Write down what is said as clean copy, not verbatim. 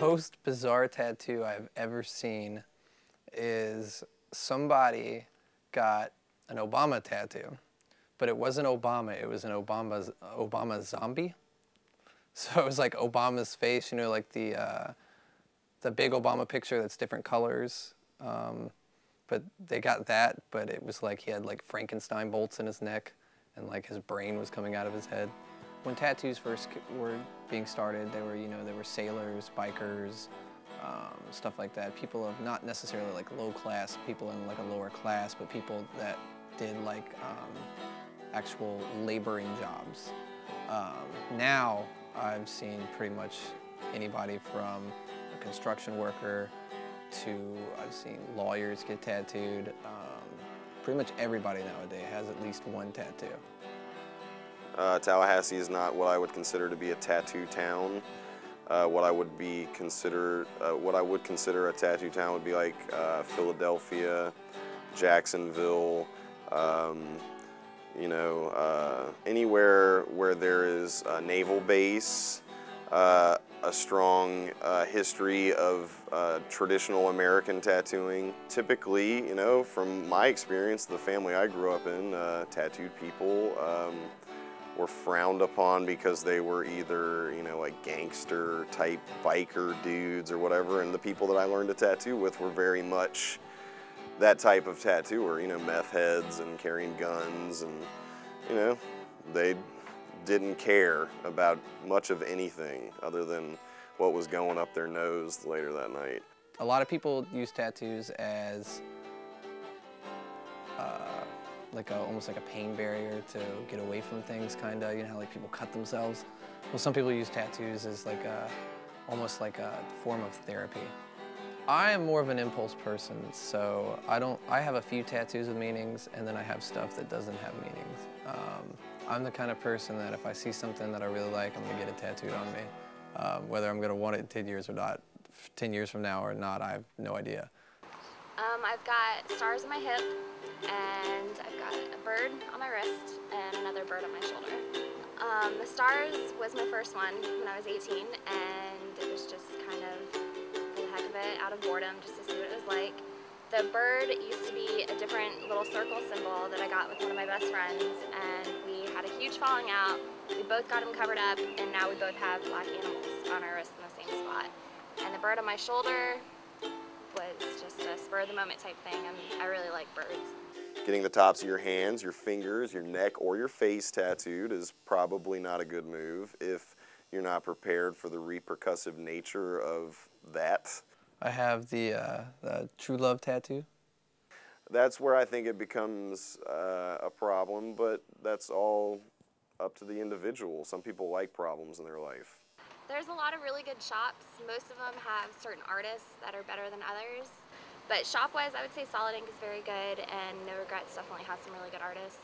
most bizarre tattoo I've ever seen is somebody got an Obama tattoo, but it wasn't Obama, it was an Obama zombie. So it was like Obama's face, you know, like the big Obama picture that's different colors. But they got that, but it was like he had like Frankenstein bolts in his neck and like his brain was coming out of his head. When tattoos first were being started, they were, you know, there were sailors, bikers, stuff like that. People of not necessarily like low class, people in like a lower class, but people that did like actual laboring jobs. Now I've seen pretty much anybody from a construction worker to I've seen lawyers get tattooed. Pretty much everybody nowadays has at least one tattoo. Tallahassee is not what I would consider to be a tattoo town. What I would consider a tattoo town would be like Philadelphia, Jacksonville, you know, anywhere where there is a naval base, a strong history of traditional American tattooing. Typically, you know, from my experience, the family I grew up in, tattooed people were frowned upon because they were either, you know, like gangster type biker dudes or whatever, and the people that I learned to tattoo with were very much that type of tattooer, you know, meth heads and carrying guns, and, you know, they didn't care about much of anything other than what was going up their nose later that night. A lot of people use tattoos as like almost like a pain barrier to get away from things, kind of. You know how like people cut themselves? Well, some people use tattoos as like almost like a form of therapy. I am more of an impulse person, so I have a few tattoos with meanings, and then I have stuff that doesn't have meanings. I'm the kind of person that if I see something that I really like, I'm gonna get it tattooed on me. Whether I'm gonna want it in 10 years or not, 10 years from now or not, I have no idea. I've got stars on my hip, and I've got a bird on my wrist, and another bird on my shoulder. The stars was my first one when I was 18, and it was just kind of for the heck of it, out of boredom, just to see what it was like. The bird used to be a different little circle symbol that I got with one of my best friends, and we had a huge falling out. We both got them covered up, and now we both have black animals on our wrist in the same spot. And the bird on my shoulder was just a spur-of-the-moment type thing, and I really like birds. Getting the tops of your hands, your fingers, your neck, or your face tattooed is probably not a good move if you're not prepared for the repercussive nature of that. I have the True Love tattoo. That's where I think it becomes a problem, but that's all up to the individual. Some people like problems in their life. There's a lot of really good shops. Most of them have certain artists that are better than others. But shop-wise, I would say Solid Ink is very good, and No Regrets definitely has some really good artists.